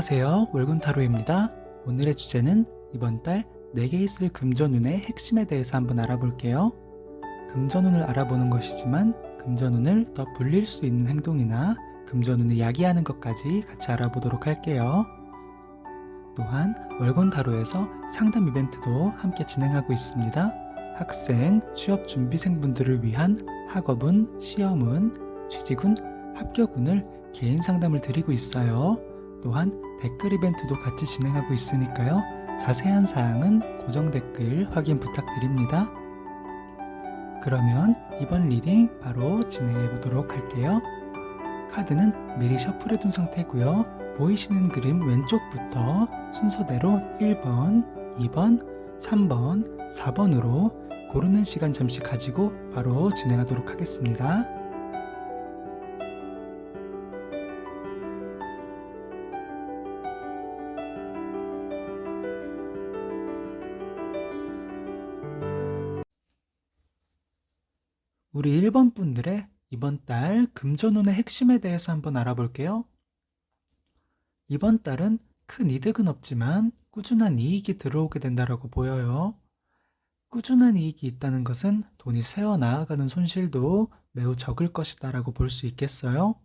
안녕하세요. 월군타로입니다. 오늘의 주제는 이번 달 4개 있을 금전운의 핵심에 대해서 한번 알아볼게요. 금전운을 알아보는 것이지만 금전운을 더 불릴 수 있는 행동이나 금전운을 야기하는 것까지 같이 알아보도록 할게요. 또한 월군타로에서 상담 이벤트도 함께 진행하고 있습니다. 학생, 취업준비생분들을 위한 학업운, 시험운, 취직운, 합격운을 개인 상담을 드리고 있어요. 또한 댓글 이벤트도 같이 진행하고 있으니까요. 자세한 사항은 고정 댓글 확인 부탁드립니다. 그러면 이번 리딩 바로 진행해 보도록 할게요. 카드는 미리 셔플해 둔 상태고요. 보이시는 그림 왼쪽부터 순서대로 1번, 2번, 3번, 4번으로 고르는 시간 잠시 가지고 바로 진행하도록 하겠습니다. 우리 1번 분들의 이번 달 금전운의 핵심에 대해서 한번 알아볼게요. 이번 달은 큰 이득은 없지만 꾸준한 이익이 들어오게 된다고 보여요. 꾸준한 이익이 있다는 것은 돈이 새어나가는 손실도 매우 적을 것이다 라고 볼 수 있겠어요.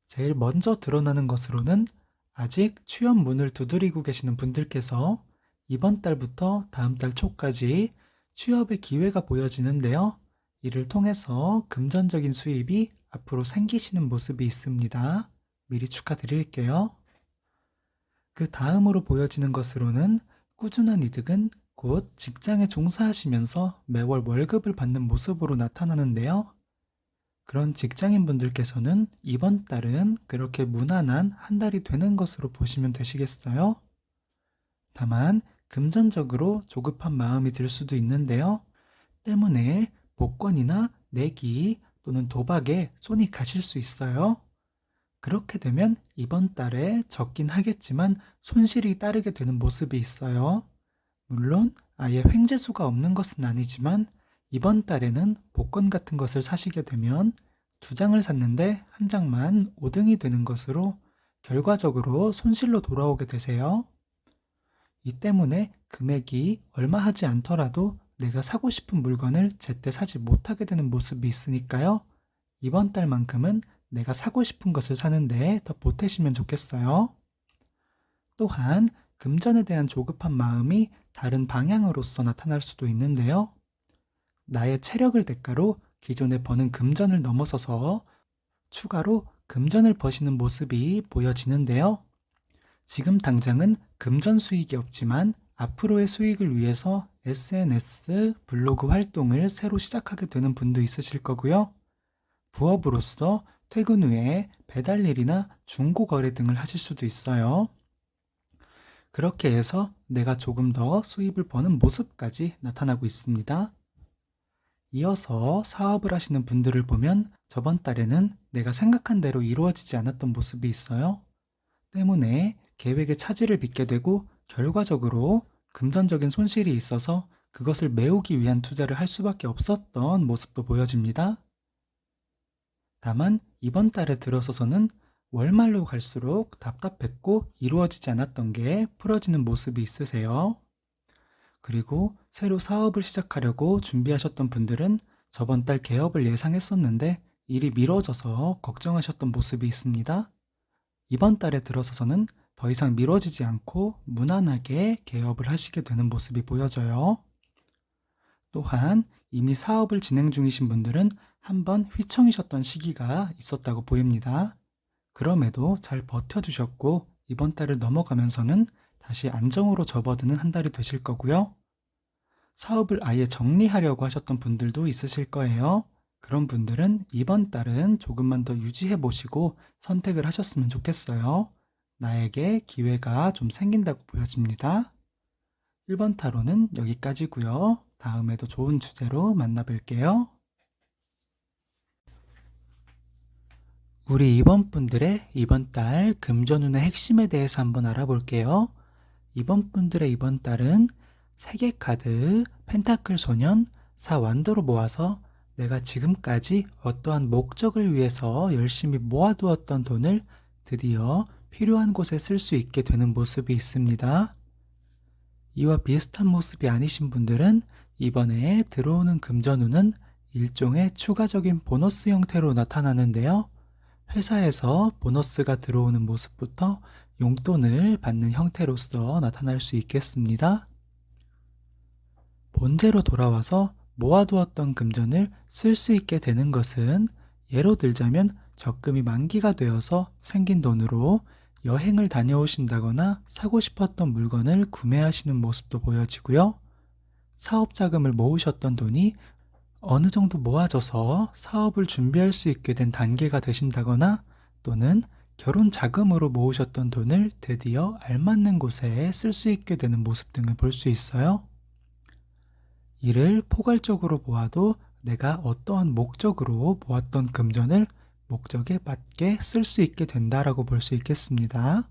제일 먼저 드러나는 것으로는 아직 취업 문을 두드리고 계시는 분들께서 이번 달부터 다음 달 초까지 취업의 기회가 보여지는데요. 이를 통해서 금전적인 수입이 앞으로 생기시는 모습이 있습니다. 미리 축하드릴게요. 그 다음으로 보여지는 것으로는 꾸준한 이득은 곧 직장에 종사하시면서 매월 월급을 받는 모습으로 나타나는데요. 그런 직장인분들께서는 이번 달은 그렇게 무난한 한 달이 되는 것으로 보시면 되시겠어요? 다만 금전적으로 조급한 마음이 들 수도 있는데요. 때문에 복권이나 내기 또는 도박에 손이 가실 수 있어요. 그렇게 되면 이번 달에 적긴 하겠지만 손실이 따르게 되는 모습이 있어요. 물론 아예 횡재수가 없는 것은 아니지만 이번 달에는 복권 같은 것을 사시게 되면 2장을 샀는데 1장만 5등이 되는 것으로 결과적으로 손실로 돌아오게 되세요. 이 때문에 금액이 얼마 하지 않더라도 내가 사고 싶은 물건을 제때 사지 못하게 되는 모습이 있으니까요. 이번 달만큼은 내가 사고 싶은 것을 사는데 더 보태시면 좋겠어요. 또한 금전에 대한 조급한 마음이 다른 방향으로서 나타날 수도 있는데요. 나의 체력을 대가로 기존에 버는 금전을 넘어서서 추가로 금전을 버시는 모습이 보여지는데요. 지금 당장은 금전 수익이 없지만 앞으로의 수익을 위해서 SNS, 블로그 활동을 새로 시작하게 되는 분도 있으실 거고요. 부업으로서 퇴근 후에 배달 일이나 중고 거래 등을 하실 수도 있어요. 그렇게 해서 내가 조금 더 수입을 버는 모습까지 나타나고 있습니다. 이어서 사업을 하시는 분들을 보면 저번 달에는 내가 생각한 대로 이루어지지 않았던 모습이 있어요. 때문에 계획에 차질을 빚게 되고 결과적으로 금전적인 손실이 있어서 그것을 메우기 위한 투자를 할 수밖에 없었던 모습도 보여집니다. 다만 이번 달에 들어서서는 월말로 갈수록 답답했고 이루어지지 않았던 게 풀어지는 모습이 있으세요. 그리고 새로 사업을 시작하려고 준비하셨던 분들은 저번 달 개업을 예상했었는데 일이 미뤄져서 걱정하셨던 모습이 있습니다. 이번 달에 들어서서는 더 이상 미뤄지지 않고 무난하게 개업을 하시게 되는 모습이 보여져요. 또한 이미 사업을 진행 중이신 분들은 한번 휘청이셨던 시기가 있었다고 보입니다. 그럼에도 잘 버텨주셨고 이번 달을 넘어가면서는 다시 안정으로 접어드는 한 달이 되실 거고요. 사업을 아예 정리하려고 하셨던 분들도 있으실 거예요. 그런 분들은 이번 달은 조금만 더 유지해 보시고 선택을 하셨으면 좋겠어요. 나에게 기회가 좀 생긴다고 보여집니다. 1번 타로는 여기까지고요. 다음에도 좋은 주제로 만나뵐게요. 우리 2번 분들의 이번 달 금전운의 핵심에 대해서 한번 알아볼게요. 2번 분들의 이번 달은 3개 카드, 펜타클 소년, 4완더로 모아서 내가 지금까지 어떠한 목적을 위해서 열심히 모아두었던 돈을 드디어 필요한 곳에 쓸 수 있게 되는 모습이 있습니다. 이와 비슷한 모습이 아니신 분들은 이번에 들어오는 금전운은 일종의 추가적인 보너스 형태로 나타나는데요. 회사에서 보너스가 들어오는 모습부터 용돈을 받는 형태로서 나타날 수 있겠습니다. 본대로 돌아와서 모아두었던 금전을 쓸 수 있게 되는 것은 예로 들자면 적금이 만기가 되어서 생긴 돈으로 여행을 다녀오신다거나 사고 싶었던 물건을 구매하시는 모습도 보여지고요. 사업 자금을 모으셨던 돈이 어느 정도 모아져서 사업을 준비할 수 있게 된 단계가 되신다거나 또는 결혼 자금으로 모으셨던 돈을 드디어 알맞는 곳에 쓸 수 있게 되는 모습 등을 볼 수 있어요. 이를 포괄적으로 보아도 내가 어떠한 목적으로 모았던 금전을 목적에 맞게 쓸 수 있게 된다라고 볼 수 있겠습니다.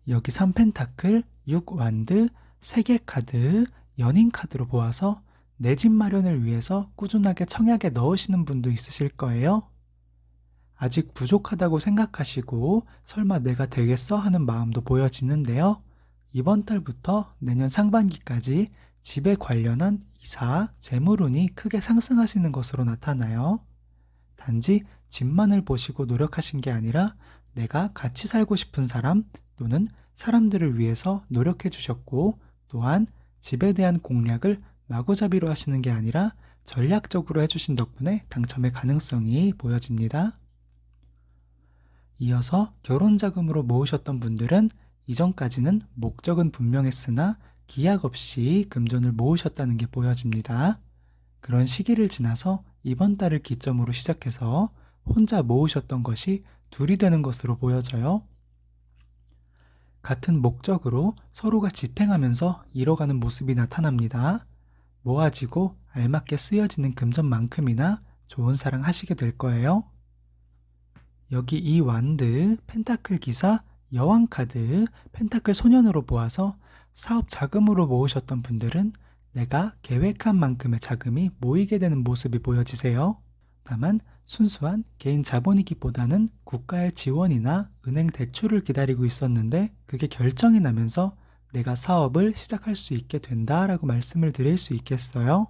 여기 3펜타클, 6완드, 세계카드, 연인카드로 보아서 내 집 마련을 위해서 꾸준하게 청약에 넣으시는 분도 있으실 거예요. 아직 부족하다고 생각하시고 설마 내가 되겠어 하는 마음도 보여지는데요. 이번 달부터 내년 상반기까지 집에 관련한 이사, 재물운이 크게 상승하시는 것으로 나타나요. 단지 집만을 보시고 노력하신 게 아니라 내가 같이 살고 싶은 사람 또는 사람들을 위해서 노력해 주셨고 또한 집에 대한 공략을 마구잡이로 하시는 게 아니라 전략적으로 해주신 덕분에 당첨의 가능성이 보여집니다. 이어서 결혼자금으로 모으셨던 분들은 이전까지는 목적은 분명했으나 기약 없이 금전을 모으셨다는 게 보여집니다. 그런 시기를 지나서 이번 달을 기점으로 시작해서 혼자 모으셨던 것이 둘이 되는 것으로 보여져요. 같은 목적으로 서로가 지탱하면서 이뤄가는 모습이 나타납니다. 모아지고 알맞게 쓰여지는 금전만큼이나 좋은 사랑 하시게 될 거예요. 여기 이 완드, 펜타클 기사, 여왕카드, 펜타클 소년으로 보아서 사업 자금으로 모으셨던 분들은 내가 계획한 만큼의 자금이 모이게 되는 모습이 보여지세요. 다만 순수한 개인 자본이기보다는 국가의 지원이나 은행 대출을 기다리고 있었는데 그게 결정이 나면서 내가 사업을 시작할 수 있게 된다라고 말씀을 드릴 수 있겠어요.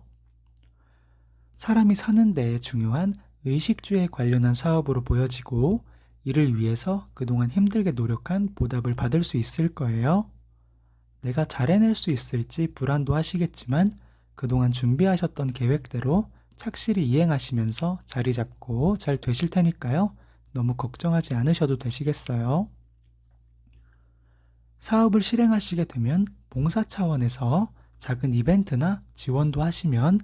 사람이 사는 데에 중요한 의식주에 관련한 사업으로 보여지고 이를 위해서 그동안 힘들게 노력한 보답을 받을 수 있을 거예요. 내가 잘 해낼 수 있을지 불안도 하시겠지만 그동안 준비하셨던 계획대로 착실히 이행하시면서 자리 잡고 잘 되실 테니까요. 너무 걱정하지 않으셔도 되시겠어요. 사업을 실행하시게 되면 봉사 차원에서 작은 이벤트나 지원도 하시면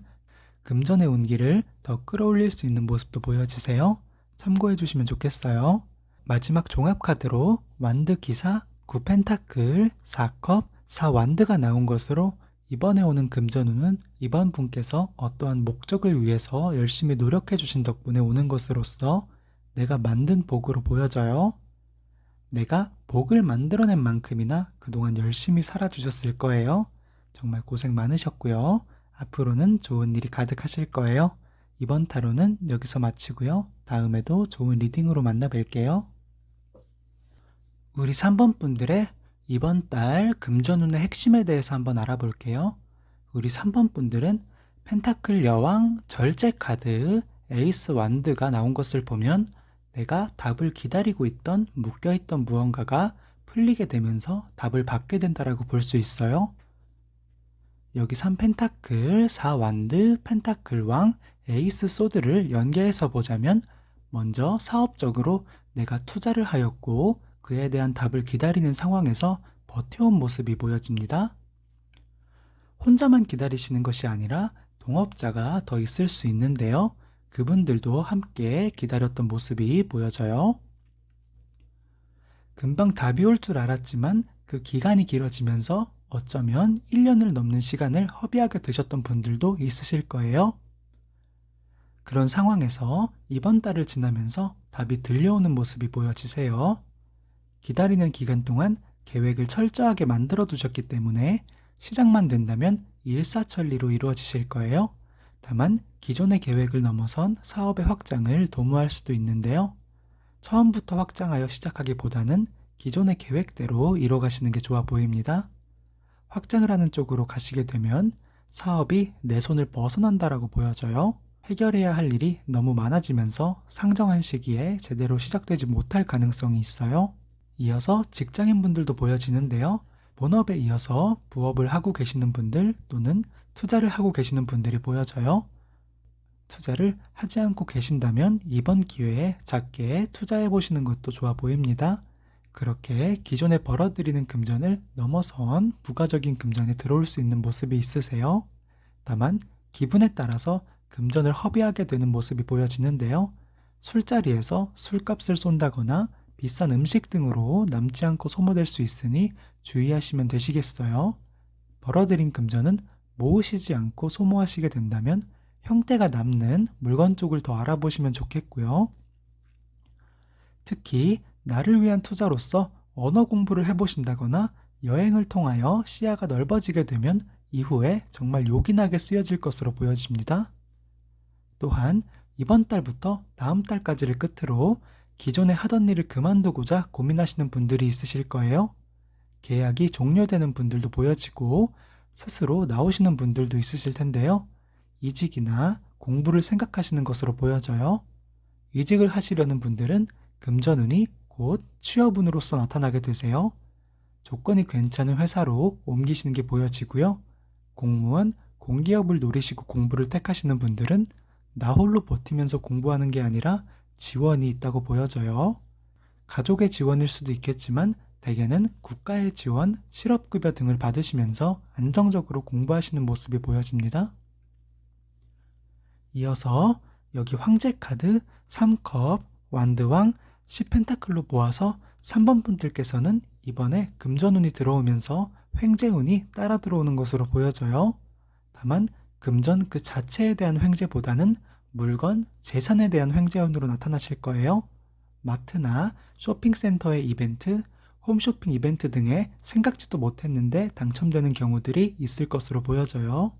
금전의 운기를 더 끌어올릴 수 있는 모습도 보여지세요. 참고해 주시면 좋겠어요. 마지막 종합카드로 완드 기사, 9펜타클, 4컵, 4완드가 나온 것으로 이번에 오는 금전운은 이번 분께서 어떠한 목적을 위해서 열심히 노력해 주신 덕분에 오는 것으로서 내가 만든 복으로 보여져요. 내가 복을 만들어낸 만큼이나 그동안 열심히 살아주셨을 거예요. 정말 고생 많으셨고요. 앞으로는 좋은 일이 가득하실 거예요. 이번 타로는 여기서 마치고요. 다음에도 좋은 리딩으로 만나 뵐게요. 우리 3번 분들의 이번 달 금전운의 핵심에 대해서 한번 알아볼게요. 우리 3번 분들은 펜타클 여왕, 절제 카드, 에이스 완드가 나온 것을 보면 내가 답을 기다리고 있던 묶여있던 무언가가 풀리게 되면서 답을 받게 된다라고 볼 수 있어요. 여기 3펜타클, 4완드, 펜타클 왕, 에이스 소드를 연계해서 보자면 먼저 사업적으로 내가 투자를 하였고 그에 대한 답을 기다리는 상황에서 버텨온 모습이 보여집니다. 혼자만 기다리시는 것이 아니라 동업자가 더 있을 수 있는데요. 그분들도 함께 기다렸던 모습이 보여져요. 금방 답이 올 줄 알았지만 그 기간이 길어지면서 어쩌면 1년을 넘는 시간을 허비하게 되셨던 분들도 있으실 거예요. 그런 상황에서 이번 달을 지나면서 답이 들려오는 모습이 보여지세요. 기다리는 기간 동안 계획을 철저하게 만들어 두셨기 때문에 시작만 된다면 일사천리로 이루어지실 거예요. 다만 기존의 계획을 넘어선 사업의 확장을 도모할 수도 있는데요. 처음부터 확장하여 시작하기보다는 기존의 계획대로 이뤄가시는 게 좋아 보입니다. 확장을 하는 쪽으로 가시게 되면 사업이 내 손을 벗어난다라고 보여져요. 해결해야 할 일이 너무 많아지면서 상정한 시기에 제대로 시작되지 못할 가능성이 있어요. 이어서 직장인분들도 보여지는데요. 본업에 이어서 부업을 하고 계시는 분들 또는 투자를 하고 계시는 분들이 보여져요. 투자를 하지 않고 계신다면 이번 기회에 작게 투자해 보시는 것도 좋아 보입니다. 그렇게 기존에 벌어들이는 금전을 넘어선 부가적인 금전이 들어올 수 있는 모습이 있으세요. 다만 기분에 따라서 금전을 허비하게 되는 모습이 보여지는데요. 술자리에서 술값을 쏜다거나 비싼 음식 등으로 남지 않고 소모될 수 있으니 주의하시면 되시겠어요. 벌어들인 금전은 모으시지 않고 소모하시게 된다면 형태가 남는 물건 쪽을 더 알아보시면 좋겠고요. 특히 나를 위한 투자로서 언어 공부를 해보신다거나 여행을 통하여 시야가 넓어지게 되면 이후에 정말 요긴하게 쓰여질 것으로 보여집니다. 또한 이번 달부터 다음 달까지를 끝으로 기존에 하던 일을 그만두고자 고민하시는 분들이 있으실 거예요. 계약이 종료되는 분들도 보여지고 스스로 나오시는 분들도 있으실 텐데요. 이직이나 공부를 생각하시는 것으로 보여져요. 이직을 하시려는 분들은 금전운이 곧 취업운으로서 나타나게 되세요. 조건이 괜찮은 회사로 옮기시는 게 보여지고요. 공무원, 공기업을 노리시고 공부를 택하시는 분들은 나 홀로 버티면서 공부하는 게 아니라 지원이 있다고 보여져요. 가족의 지원일 수도 있겠지만 대개는 국가의 지원, 실업급여 등을 받으시면서 안정적으로 공부하시는 모습이 보여집니다. 이어서 여기 황제 카드, 3컵, 완드왕, 10펜타클로 모아서 3번 분들께서는 이번에 금전운이 들어오면서 횡재운이 따라 들어오는 것으로 보여져요. 다만 금전 그 자체에 대한 횡재보다는 물건, 재산에 대한 횡재운으로 나타나실 거예요. 마트나 쇼핑센터의 이벤트, 홈쇼핑 이벤트 등에 생각지도 못했는데 당첨되는 경우들이 있을 것으로 보여져요.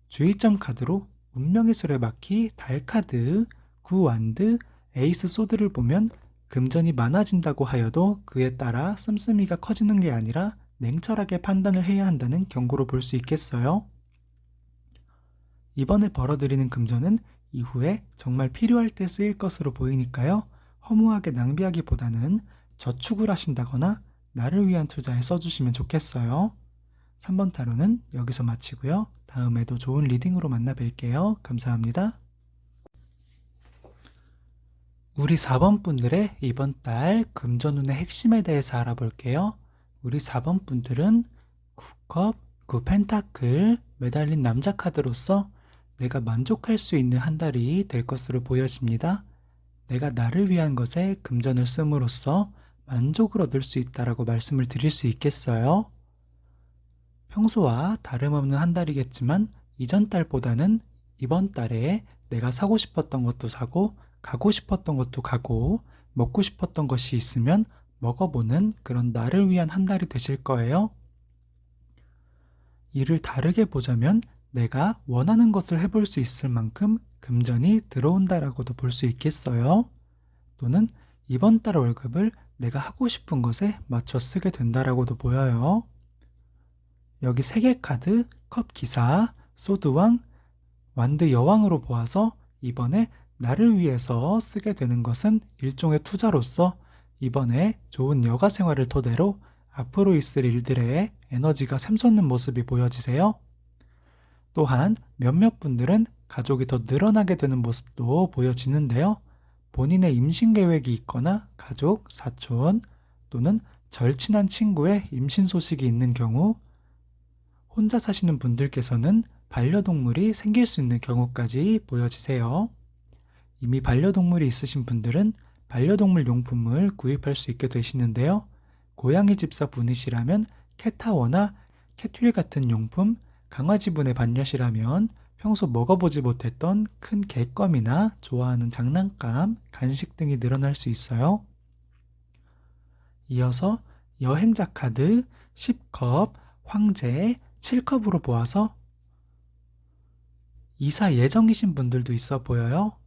주의점 카드로 운명의 수레바퀴, 달카드, 구완드, 에이스 소드를 보면 금전이 많아진다고 하여도 그에 따라 씀씀이가 커지는 게 아니라 냉철하게 판단을 해야 한다는 경고로 볼 수 있겠어요. 이번에 벌어들이는 금전은 이후에 정말 필요할 때 쓰일 것으로 보이니까요. 허무하게 낭비하기보다는 저축을 하신다거나 나를 위한 투자에 써주시면 좋겠어요. 3번 타로는 여기서 마치고요. 다음에도 좋은 리딩으로 만나 뵐게요. 감사합니다. 우리 4번 분들의 이번 달 금전운의 핵심에 대해서 알아볼게요. 우리 4번 분들은 9컵, 9펜타클, 매달린 남자 카드로서 내가 만족할 수 있는 한 달이 될 것으로 보여집니다. 내가 나를 위한 것에 금전을 씀으로써 만족을 얻을 수 있다라고 말씀을 드릴 수 있겠어요. 평소와 다름없는 한 달이겠지만 이전 달보다는 이번 달에 내가 사고 싶었던 것도 사고 가고 싶었던 것도 가고 먹고 싶었던 것이 있으면 먹어보는 그런 나를 위한 한 달이 되실 거예요. 이를 다르게 보자면 내가 원하는 것을 해볼 수 있을 만큼 금전이 들어온다라고도 볼 수 있겠어요. 또는 이번 달 월급을 내가 하고 싶은 것에 맞춰 쓰게 된다라고도 보여요. 여기 3개 카드, 컵 기사, 소드왕, 완드 여왕으로 보아서 이번에 나를 위해서 쓰게 되는 것은 일종의 투자로서 이번에 좋은 여가 생활을 토대로 앞으로 있을 일들에 에너지가 샘솟는 모습이 보여지세요. 또한 몇몇 분들은 가족이 더 늘어나게 되는 모습도 보여지는데요. 본인의 임신 계획이 있거나 가족, 사촌 또는 절친한 친구의 임신 소식이 있는 경우, 혼자 사시는 분들께서는 반려동물이 생길 수 있는 경우까지 보여지세요. 이미 반려동물이 있으신 분들은 반려동물 용품을 구입할 수 있게 되시는데요. 고양이 집사 분이시라면 캣타워나 캣휠 같은 용품, 강아지분의 반려시라면 평소 먹어보지 못했던 큰 개껌이나 좋아하는 장난감, 간식 등이 늘어날 수 있어요. 이어서 여행자 카드, 10컵, 황제, 7컵으로 보아서 이사 예정이신 분들도 있어 보여요.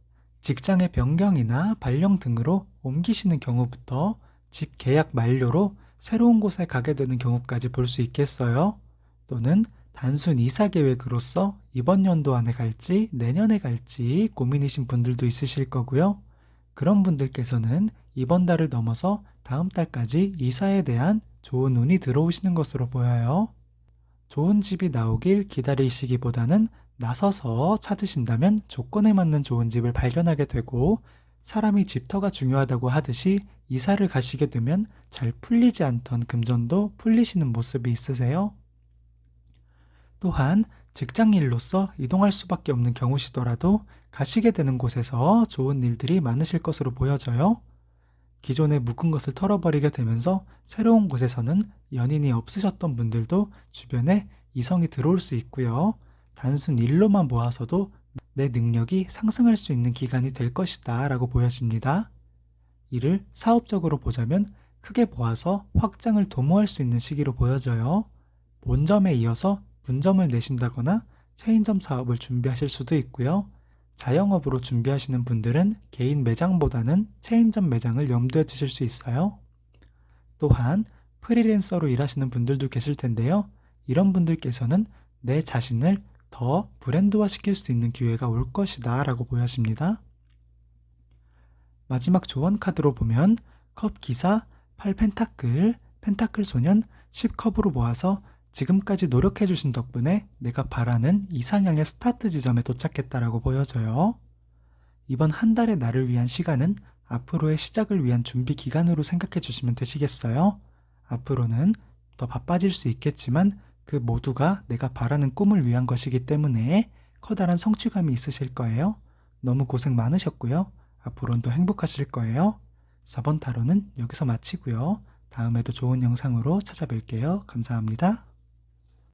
직장의 변경이나 발령 등으로 옮기시는 경우부터 집 계약 만료로 새로운 곳에 가게 되는 경우까지 볼 수 있겠어요. 또는 단순 이사 계획으로서 이번 연도 안에 갈지 내년에 갈지 고민이신 분들도 있으실 거고요. 그런 분들께서는 이번 달을 넘어서 다음 달까지 이사에 대한 좋은 운이 들어오시는 것으로 보여요. 좋은 집이 나오길 기다리시기보다는 나서서 찾으신다면 조건에 맞는 좋은 집을 발견하게 되고, 사람이 집터가 중요하다고 하듯이 이사를 가시게 되면 잘 풀리지 않던 금전도 풀리시는 모습이 있으세요. 또한 직장일로서 이동할 수밖에 없는 경우시더라도 가시게 되는 곳에서 좋은 일들이 많으실 것으로 보여져요. 기존에 묵은 것을 털어버리게 되면서 새로운 곳에서는 연인이 없으셨던 분들도 주변에 이성이 들어올 수 있고요. 단순 일로만 모아서도 내 능력이 상승할 수 있는 기간이 될 것이다 라고 보여집니다. 이를 사업적으로 보자면 크게 모아서 확장을 도모할 수 있는 시기로 보여져요. 본점에 이어서 분점을 내신다거나 체인점 사업을 준비하실 수도 있고요. 자영업으로 준비하시는 분들은 개인 매장보다는 체인점 매장을 염두에 두실 수 있어요. 또한 프리랜서로 일하시는 분들도 계실 텐데요. 이런 분들께서는 내 자신을 더 브랜드화 시킬 수 있는 기회가 올 것이다 라고 보여집니다. 마지막 조언 카드로 보면 컵 기사, 8 펜타클, 펜타클 소년, 10컵으로 모아서 지금까지 노력해주신 덕분에 내가 바라는 이상향의 스타트 지점에 도착했다라고 보여져요. 이번 한 달의 나를 위한 시간은 앞으로의 시작을 위한 준비 기간으로 생각해 주시면 되시겠어요? 앞으로는 더 바빠질 수 있겠지만 그 모두가 내가 바라는 꿈을 위한 것이기 때문에 커다란 성취감이 있으실 거예요. 너무 고생 많으셨고요. 앞으로는 더 행복하실 거예요. 4번 타로는 여기서 마치고요. 다음에도 좋은 영상으로 찾아뵐게요. 감사합니다.